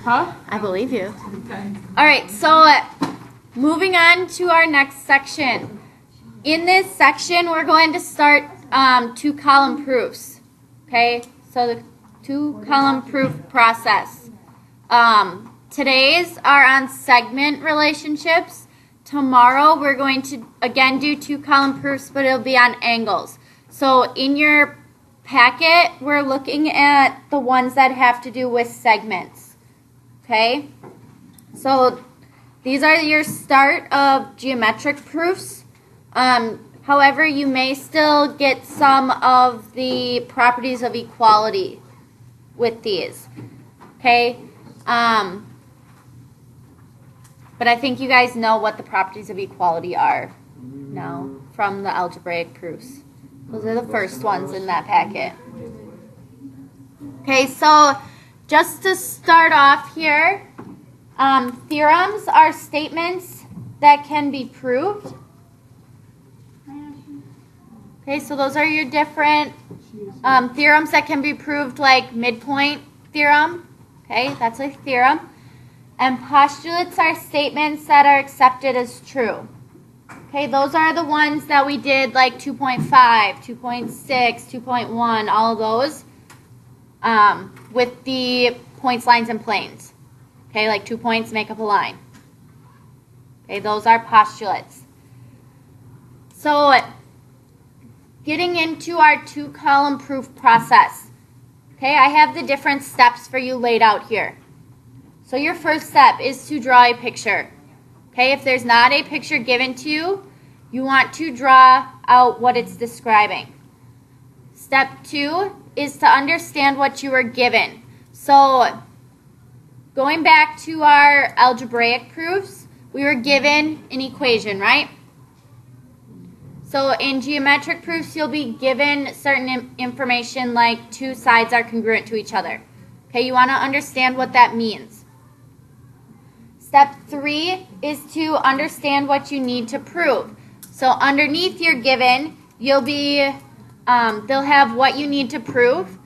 Huh? I believe you. Okay. All right, so moving on to our next section. In this section, we're going to start two-column proofs. Okay, so the two-column proof process. Today's are on segment relationships. Tomorrow, we're going to, again, do two-column proofs, but it'll be on angles. So in your packet, we're looking at the ones that have to do with segments. Okay? So these are your start of geometric proofs. However, you may still get some of the properties of equality with these. Okay? But I think you guys know what the properties of equality are now from the algebraic proofs. Those are the first ones in that packet. Okay, so just to start off here, theorems are statements that can be proved. Okay, so those are your different theorems that can be proved, like midpoint theorem. Okay, that's a theorem. And postulates are statements that are accepted as true. Okay, those are the ones that we did, like 2.5, 2.6, 2.1, all of those with the points, lines, and planes. Okay, like 2 points make up a line. Okay, those are postulates. So, getting into our two-column proof process. Okay, I have the different steps for you laid out here. So your first step is to draw a picture. Okay, if there's not a picture given to you, you want to draw out what it's describing. Step 2 is to understand what you were given. So going back to our algebraic proofs, we were given an equation, right? So in geometric proofs, you'll be given certain information like two sides are congruent to each other. Okay, you want to understand what that means. Step 3 is to understand what you need to prove. So underneath your given, you'll be, they'll have what you need to prove.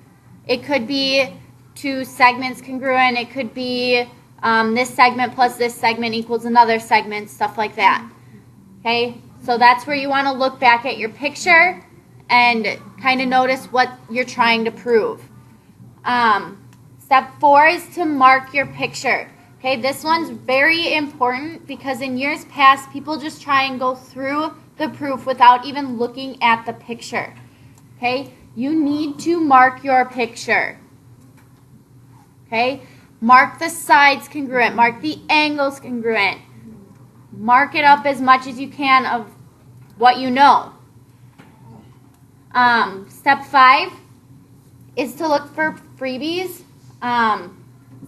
It could be two segments congruent. It could be this segment plus this segment equals another segment, stuff like that. Okay, so that's where you want to look back at your picture and kind of notice what you're trying to prove. Step 4 is to mark your picture. Okay, this one's very important because in years past, people just try and go through the proof without even looking at the picture. Okay, you need to mark your picture. Okay, mark the sides congruent, mark the angles congruent. Mark it up as much as you can of what you know. Step 5 is to look for freebies.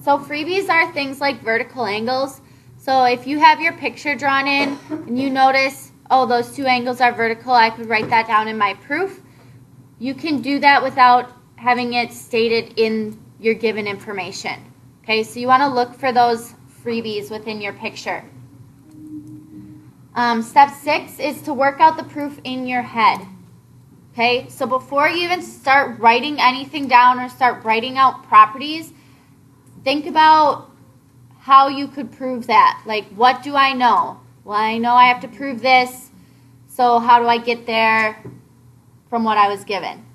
So freebies are things like vertical angles. So if you have your picture drawn in and you notice, oh, those two angles are vertical, I could write that down in my proof. You can do that without having it stated in your given information. Okay, so you want to look for those freebies within your picture. Step 6 is to work out the proof in your head. Okay, so before you even start writing anything down or start writing out properties, think about how you could prove that. Like, what do I know? Well, I know I have to prove this, so how do I get there from what I was given?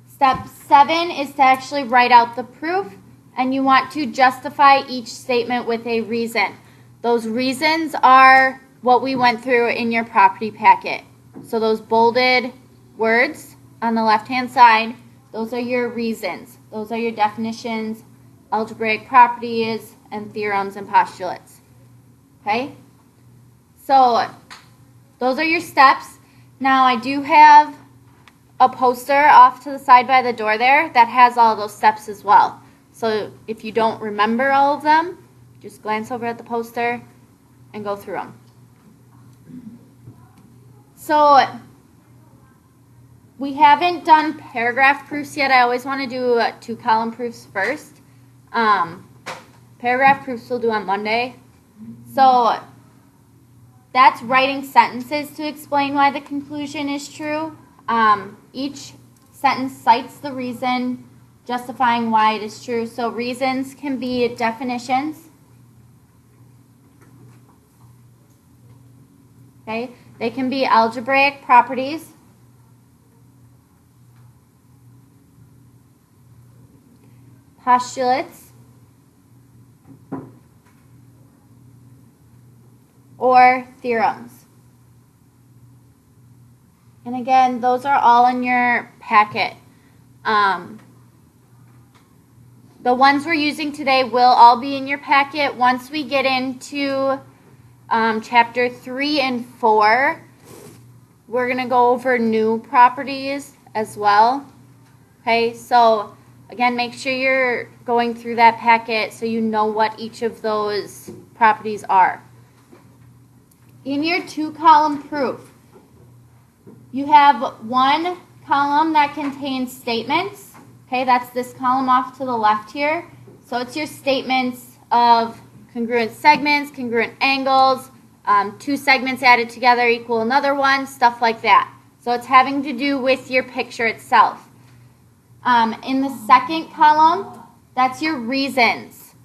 Step 7 is to actually write out the proof, and you want to justify each statement with a reason. Those reasons are what we went through in your property packet. So those bolded words on the left-hand side, those are your reasons. Those are your definitions, algebraic properties, and theorems and postulates. Okay? So those are your steps. Now I do have a poster off to the side by the door there that has all those steps as well. So if you don't remember all of them, just glance over at the poster and go through them. So we haven't done paragraph proofs yet. I always want to do two-column proofs first. Paragraph proofs we'll do on Monday. So that's writing sentences to explain why the conclusion is true. Each sentence cites the reason justifying why it is true. So reasons can be definitions. Okay, they can be algebraic properties. Postulates. Or theorems. And again, those are all in your packet. The ones we're using today will all be in your packet. Once we get into chapter 3 and 4, we're going to go over new properties as well. Okay, so again, make sure you're going through that packet so you know what each of those properties are. In your 2-column proof, you have one column that contains statements. Okay, that's this column off to the left here. So it's your statements of congruent segments, congruent angles, 2 segments added together equal another one, stuff like that. So it's having to do with your picture itself. In the second column, that's your reasons.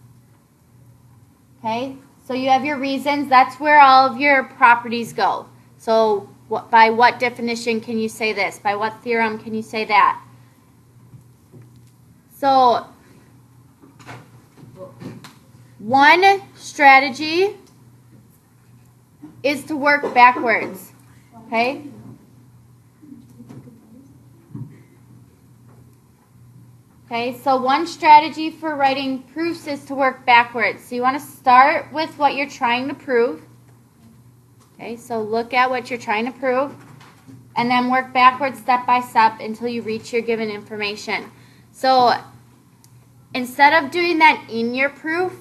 Okay, so you have your reasons. That's where all of your properties go. So by what definition can you say this? By what theorem can you say that? So one strategy is to work backwards. Okay? Okay, so one strategy for writing proofs is to work backwards. So you want to start with what you're trying to prove. Okay, so look at what you're trying to prove, and then work backwards step by step until you reach your given information. So instead of doing that in your proof,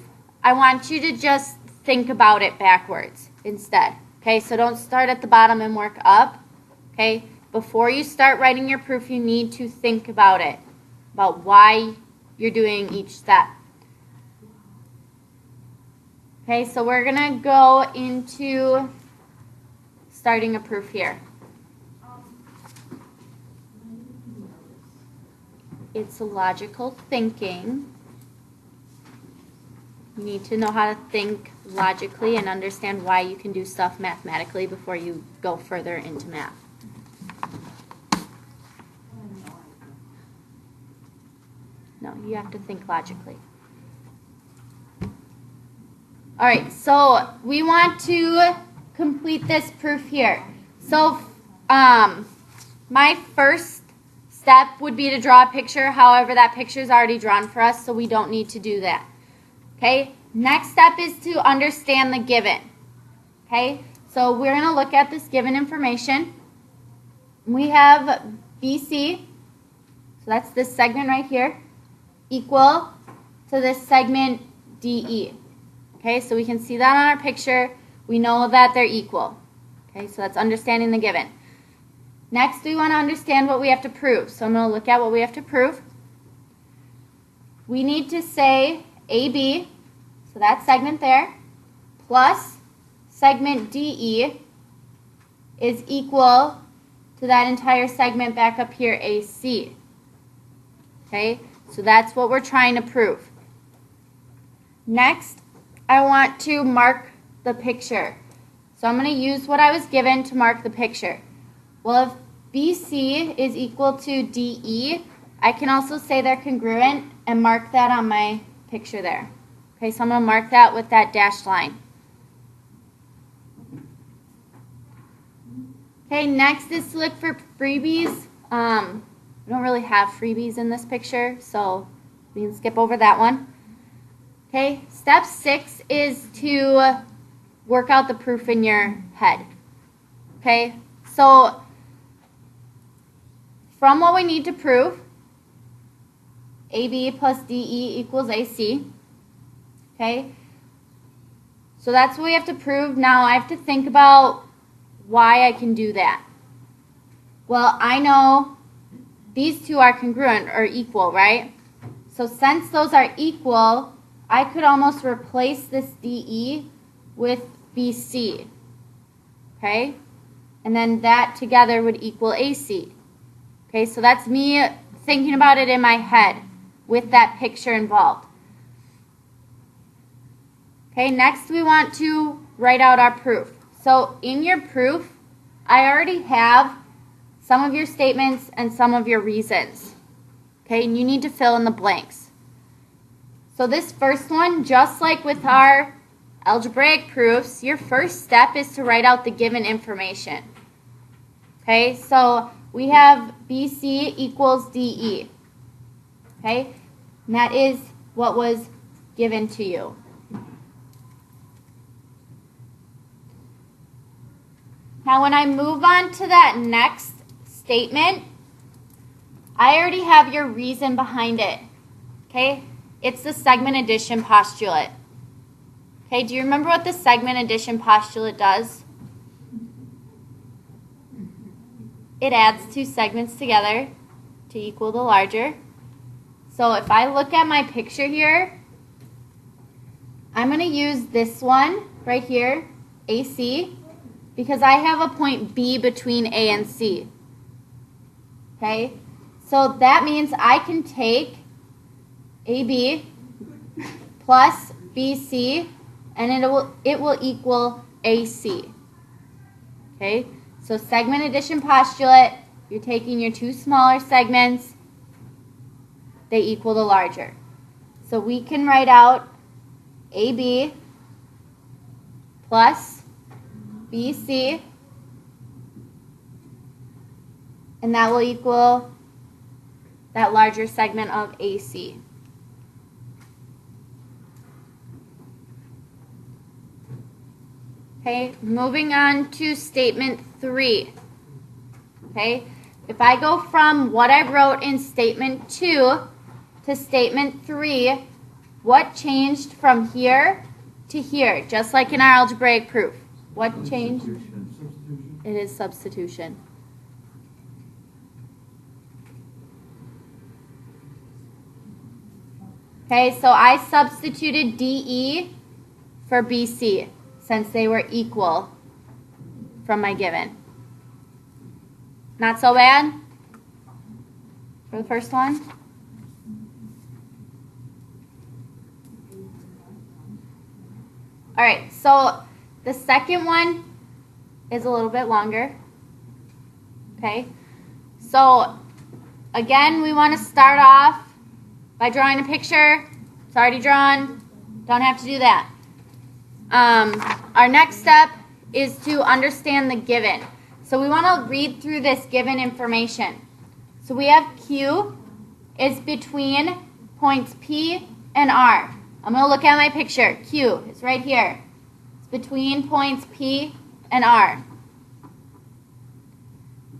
I want you to just think about it backwards instead. Okay, so don't start at the bottom and work up. Okay, before you start writing your proof, you need to think about it, about why you're doing each step. Okay, so we're going to go into starting a proof here. It's logical thinking. You need to know how to think logically and understand why you can do stuff mathematically before you go further into math. No, you have to think logically. All right, so we want to complete this proof here. So my first step would be to draw a picture. However, that picture is already drawn for us, so we don't need to do that. Okay, next step is to understand the given. Okay, so we're going to look at this given information. We have BC, so that's this segment right here, equal to this segment DE. Okay, so we can see that on our picture. We know that they're equal. Okay, so that's understanding the given. Next, we want to understand what we have to prove. So I'm going to look at what we have to prove. We need to say AB, so that segment there, plus segment DE is equal to that entire segment back up here, AC. Okay, so that's what we're trying to prove. Next, I want to mark the picture. So I'm going to use what I was given to mark the picture. Well, if BC is equal to DE, I can also say they're congruent and mark that on my picture there. Okay, so I'm going to mark that with that dashed line. Okay, next is to look for freebies. We don't really have freebies in this picture, so we can skip over that one. Okay, step 6 is to work out the proof in your head. Okay, so from what we need to prove, AB plus DE equals AC. Okay, so that's what we have to prove. Now I have to think about why I can do that. Well, I know these two are congruent or equal, right? So since those are equal, I could almost replace this DE with BC. Okay, and then that together would equal AC. Okay, so that's me thinking about it in my head. with that picture involved. Okay, next we want to write out our proof. So in your proof, I already have some of your statements and some of your reasons. Okay, and you need to fill in the blanks. So this first one, just like with our algebraic proofs, your first step is to write out the given information. Okay, so we have BC equals DE. Okay, and that is what was given to you. Now when I move on to that next statement, I already have your reason behind it. Okay, it's the segment addition postulate. Okay, do you remember what the segment addition postulate does? It adds two segments together to equal the larger. So if I look at my picture here, I'm going to use this one right here, AC, because I have a point B between A and C. Okay, so that means I can take AB plus BC and it will equal AC. Okay, so segment addition postulate, you're taking your two smaller segments, they equal the larger. So we can write out AB plus BC, and that will equal that larger segment of AC. Okay, moving on to statement 3. Okay, if I go from what I wrote in statement 2 to statement 3, what changed from here to here, just like in our algebraic proof? What changed? Substitution. It is substitution. Okay, so I substituted DE for BC since they were equal from my given. Not so bad for the first one? All right, so the second one is a little bit longer. Okay, so again, we want to start off by drawing a picture. It's already drawn. Don't have to do that. Our next step is to understand the given. So we want to read through this given information. So we have Q is between points P and R. I'm going to look at my picture. Q is right here. It's between points P and R.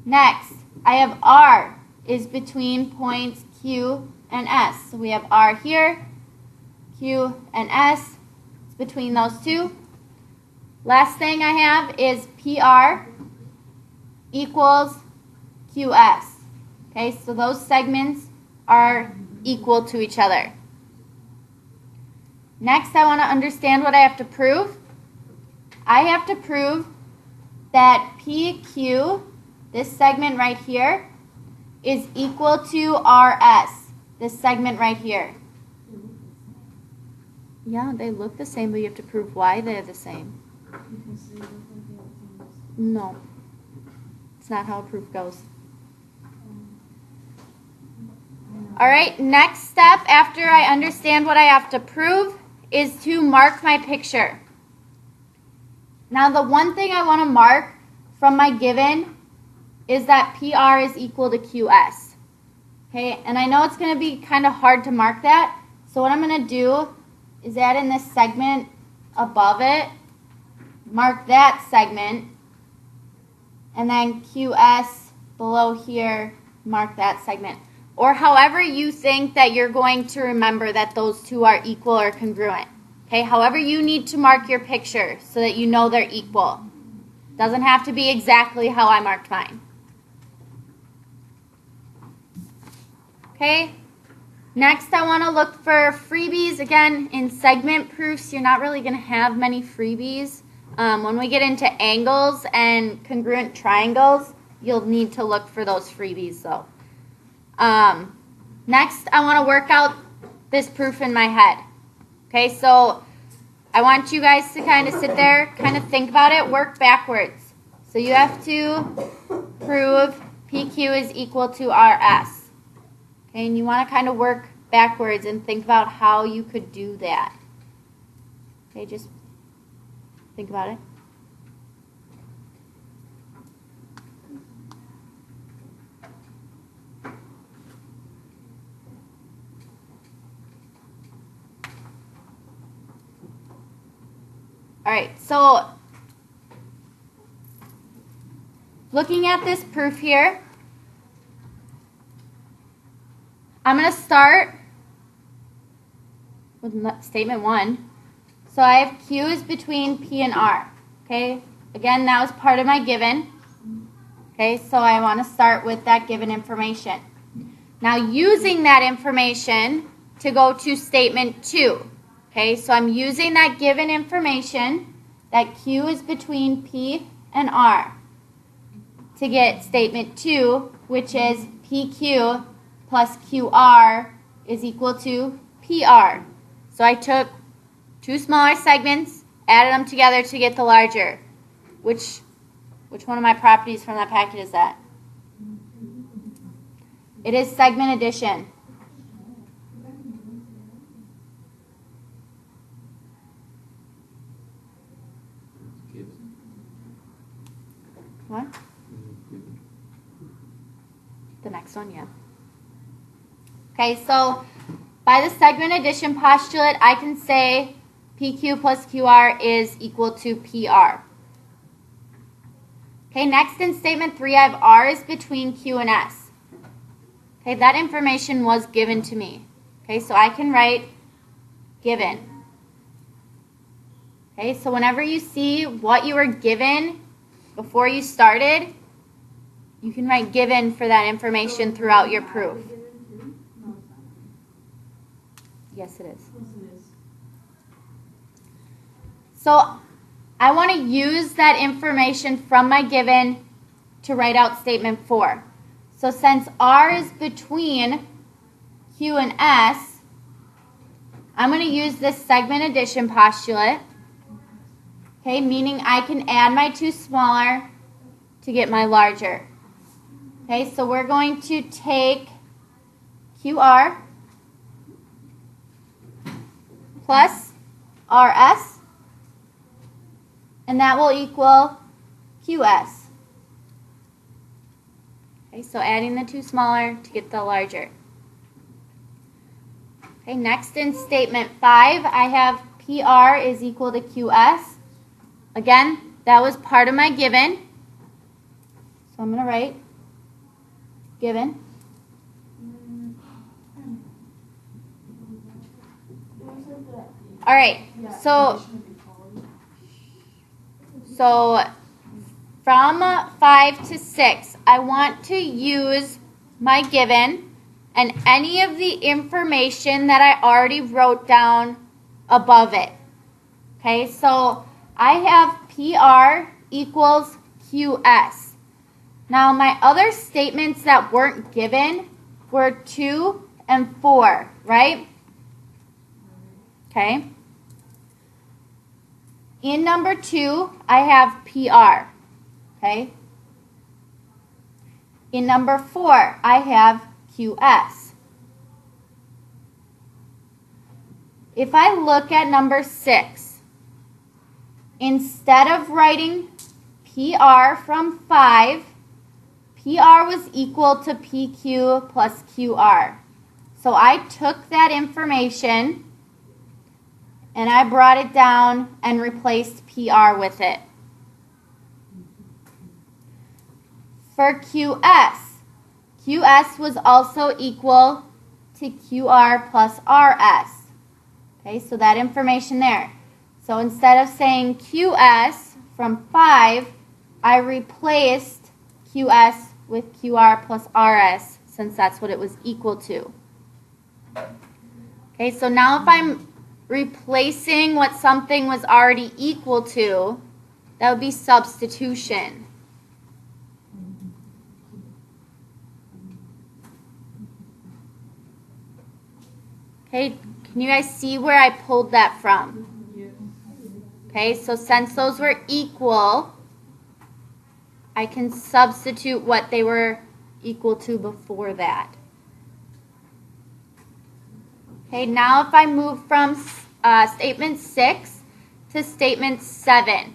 Next, I have R is between points Q and S. So we have R here, Q and S. It's between those two. Last thing I have is PR equals QS. Okay, so those segments are equal to each other. Next, I want to understand what I have to prove. I have to prove that PQ, this segment right here, is equal to RS, this segment right here. Yeah, they look the same, but you have to prove why they're the same. No. It's not how a proof goes. All right, next step after I understand what I have to prove is to mark my picture. Now, the one thing I want to mark from my given is that PR is equal to QS. Okay, and I know it's going to be kind of hard to mark that, so what I'm going to do is add in this segment above it, mark that segment, and then QS below here, mark that segment. Or however you think that you're going to remember that those two are equal or congruent. Okay, however you need to mark your picture so that you know they're equal. Doesn't have to be exactly how I marked mine. Okay, next I want to look for freebies. Again, in segment proofs, you're not really going to have many freebies. When we get into angles and congruent triangles, you'll need to look for those freebies though. Next, I want to work out this proof in my head. Okay, so I want you guys to kind of sit there, kind of think about it, work backwards. So you have to prove PQ is equal to RS. Okay, and you want to kind of work backwards and think about how you could do that. Okay, just think about it. All right, so looking at this proof here, I'm going to start with statement 1. So I have Q is between P and R. Okay, again, that was part of my given. Okay, so I want to start with that given information. Now, using that information to go to statement 2. Okay, so I'm using that given information that Q is between P and R to get statement 2, which is PQ plus QR is equal to PR. So I took 2 smaller segments, added them together to get the larger. Which one of my properties from that packet is that? It is segment addition. What? The next one, yeah. Okay, so by the segment addition postulate, I can say PQ plus QR is equal to PR. Okay, next in statement 3, I have R is between Q and S. Okay, that information was given to me. Okay, so I can write given. Okay, so whenever you see what you were given before you started, you can write given for that information throughout your proof. Yes, it is. So I want to use that information from my given to write out statement 4. So since R is between Q and S, I'm going to use this segment addition postulate. Okay, meaning I can add my 2 smaller to get my larger. Okay, so we're going to take QR plus RS, and that will equal QS. Okay, so adding the 2 smaller to get the larger. Okay, next in statement 5, I have PR is equal to QS. Again, that was part of my given. So I'm going to write given. All right, so from 5 to 6, I want to use my given and any of the information that I already wrote down above it. Okay, so I have PR equals QS. Now, my other statements that weren't given were 2 and 4, right? Okay. In number 2, I have PR. Okay. In number 4, I have QS. If I look at number 6, instead of writing PR from 5, PR was equal to PQ plus QR. So I took that information and I brought it down and replaced PR with it. For QS, QS was also equal to QR plus RS. Okay, so that information there. So instead of saying QS from 5, I replaced QS with QR plus RS since that's what it was equal to. Okay, so now if I'm replacing what something was already equal to, that would be substitution. Okay, can you guys see where I pulled that from? Okay, so since those were equal, I can substitute what they were equal to before that. Okay, now if I move from statement 6 to statement 7,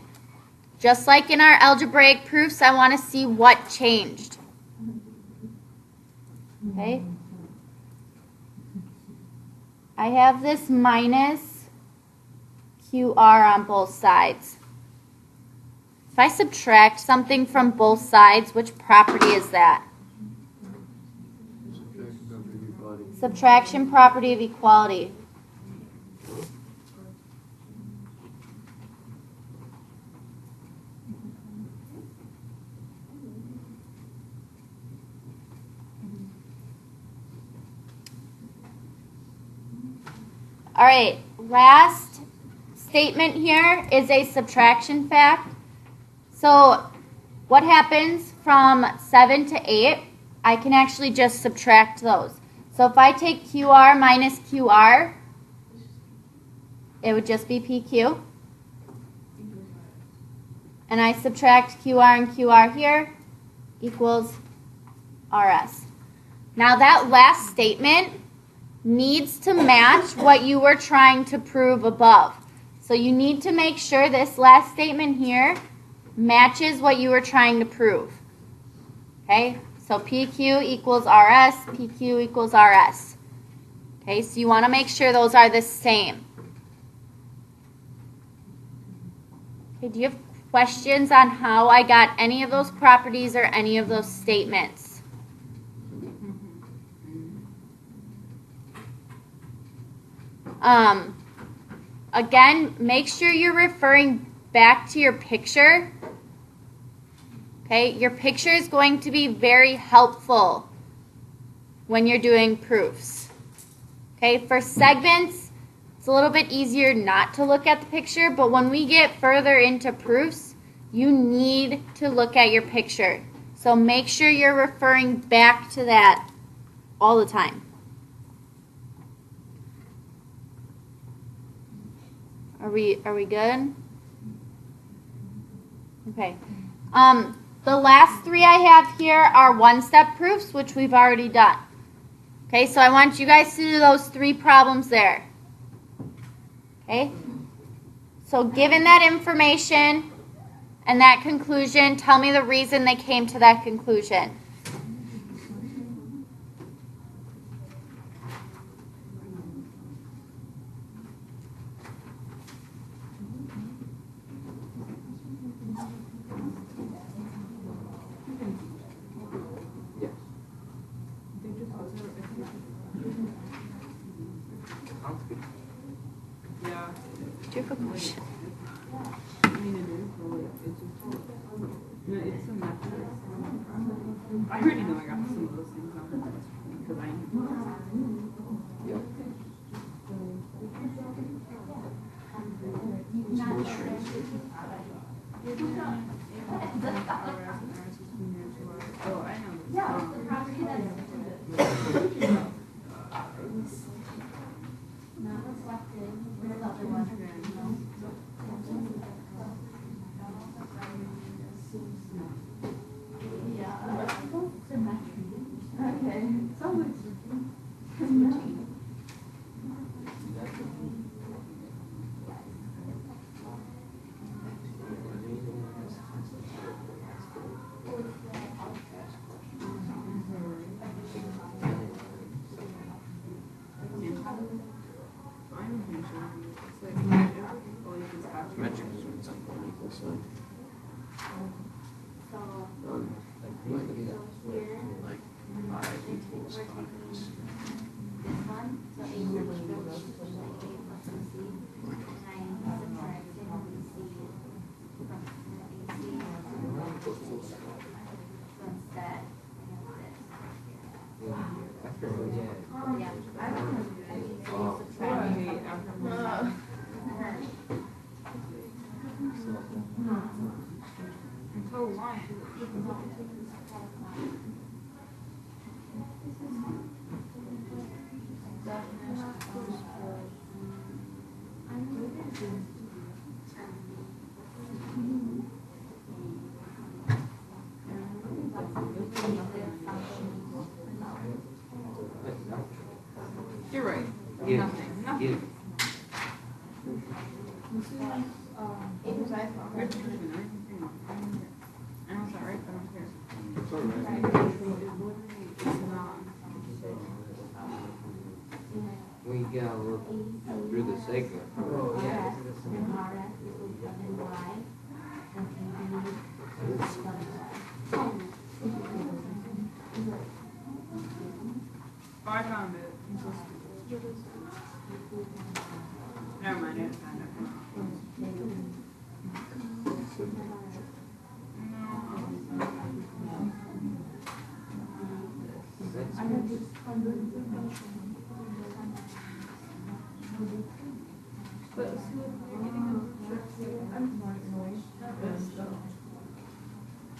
just like in our algebraic proofs, I want to see what changed. Okay, I have this minus QR on both sides. If I subtract something from both sides, which property is that? Subtraction property of equality. All right, last statement here is a subtraction fact. So what happens from 7 to 8? I can actually just subtract those. So if I take QR minus QR, it would just be PQ. And I subtract QR and QR here, equals RS. Now that last statement needs to match what you were trying to prove above. So you need to make sure this last statement here matches what you were trying to prove. Okay, so PQ equals RS, PQ equals RS. Okay, so you want to make sure those are the same. Okay, do you have questions on how I got any of those properties or any of those statements? Again, make sure you're referring back to your picture. Okay, your picture is going to be very helpful when you're doing proofs. Okay, for segments, it's a little bit easier not to look at the picture, but when we get further into proofs, you need to look at your picture. So make sure you're referring back to that all the time. Are we good? Okay. The last three I have here are one-step proofs, which we've already done. Okay, so I want you guys to do those 3 problems there. Okay? So given that information and that conclusion, tell me the reason they came to that conclusion. Do you have a question? I already know I got some of those things on because I Oh, I know. You're right. Yeah. Nothing. Nothing. Yeah. You're just leaving everything wrong. I know it's not right, but I don't care. It's all right. It's not. We gotta look through the segment. Yeah. Oh, I found it. Never mind, I didn't find it. But see, if you're getting I'm this though.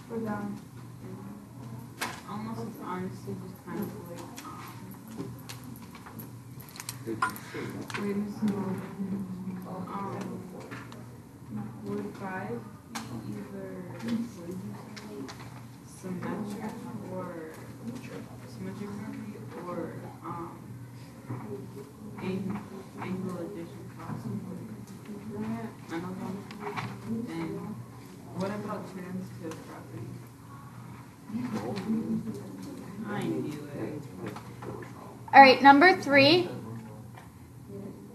For them. Almost it's honestly just kind of like wait a second. Would 5 either symmetric or angle addition possible? Another one? And what about transitive property? I knew it. All right, number 3.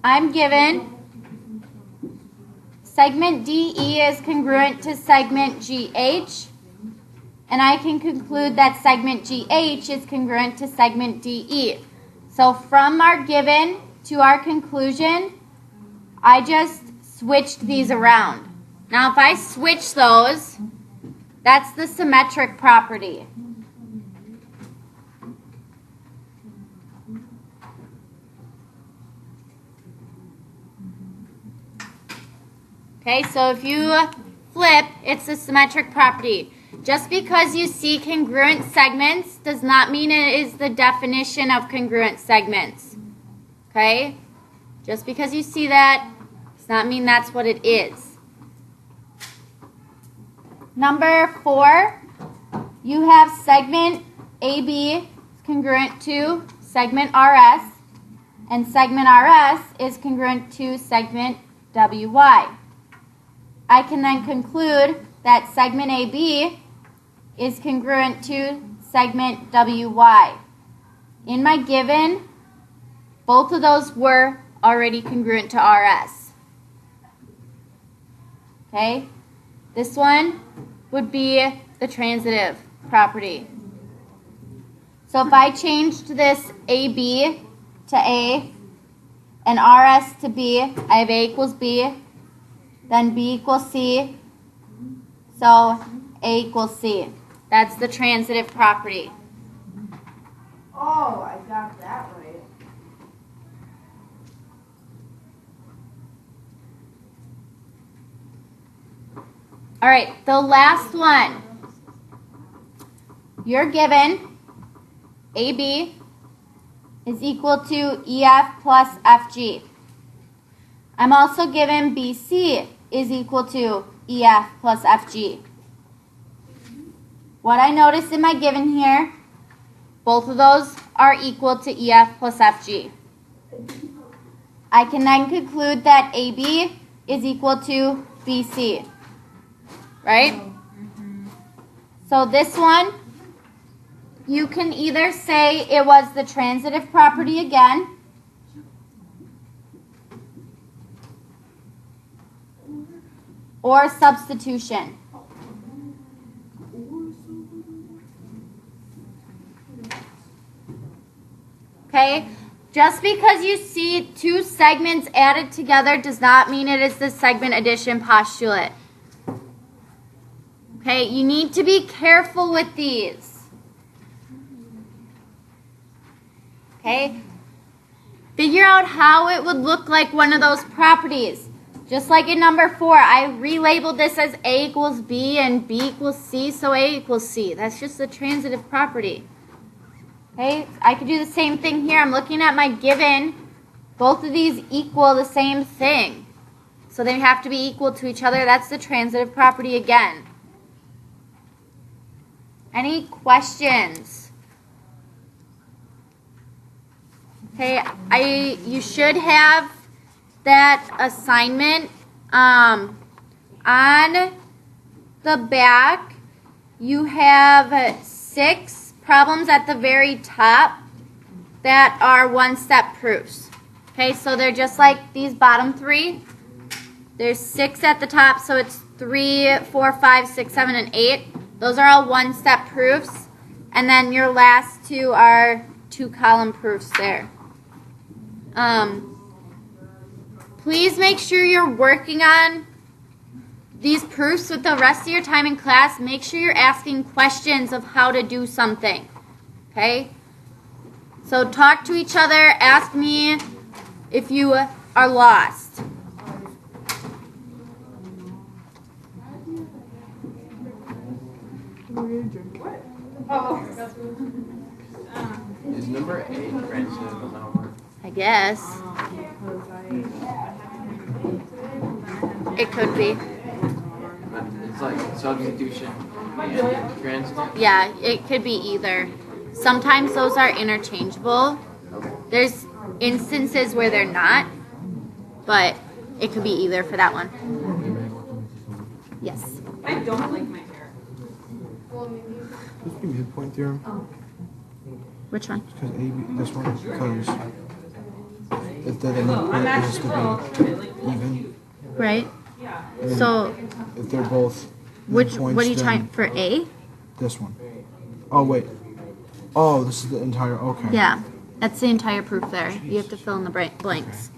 I'm given segment DE is congruent to segment GH, and I can conclude that segment GH is congruent to segment DE. So from our given to our conclusion, I just switched these around. Now if I switch those, that's the symmetric property. Okay, so if you flip, it's a symmetric property. Just because you see congruent segments does not mean it is the definition of congruent segments. Okay? Just because you see that does not mean that's what it is. Number 4, you have segment AB is congruent to segment RS, and segment RS is congruent to segment WY. I can then conclude that segment AB is congruent to segment WY. In my given, both of those were already congruent to RS. Okay? This one would be the transitive property. So if I changed this AB to A and RS to B, I have A equals B, then B equals C, so A equals C. That's the transitive property. Oh, I got that right. All right, the last one. You're given AB is equal to EF plus FG. I'm also given BC is equal to EF plus FG. What I notice in my given here, both of those are equal to EF plus FG. I can then conclude that AB is equal to BC. Right? So this one, you can either say it was the transitive property again, or substitution. Okay? Just because you see two segments added together does not mean it is the segment addition postulate. Okay? You need to be careful with these. Okay? Figure out how it would look like one of those properties. Just like in number 4, I relabeled this as A equals B and B equals C, so A equals C. That's just the transitive property. Okay, I could do the same thing here. I'm looking at my given. Both of these equal the same thing. So So they have to be equal to each other. That's the transitive property again. Any questions? Okay, you should have that assignment. On the back, you have 6 problems at the very top that are one-step proofs. Okay, so they're just like these bottom 3. There's 6 at the top, so it's 3, 4, 5, 6, 7, and 8. Those are all one-step proofs. And then your last 2 are 2-column proofs there. Please make sure you're working on these proofs with the rest of your time in class. Make sure you're asking questions of how to do something. Okay? So talk to each other. Ask me if you are lost. Oh. Is number 8 transitive allowable? I guess. It could be. But it's like substitution and transitive? Yeah, it could be either. Sometimes those are interchangeable. Okay. There's instances where they're not, but it could be either for that one. Yes. I don't like my hair. This would be midpoint theorem. Which one? Because this one, because if the midpoint I'm is actually to be even, Right. Yeah. and So, if they're both what midpoints, are you then trying for A? This one. Oh wait. Oh, this is the entire. Okay. Yeah, that's the entire proof there. You have to fill in the blanks.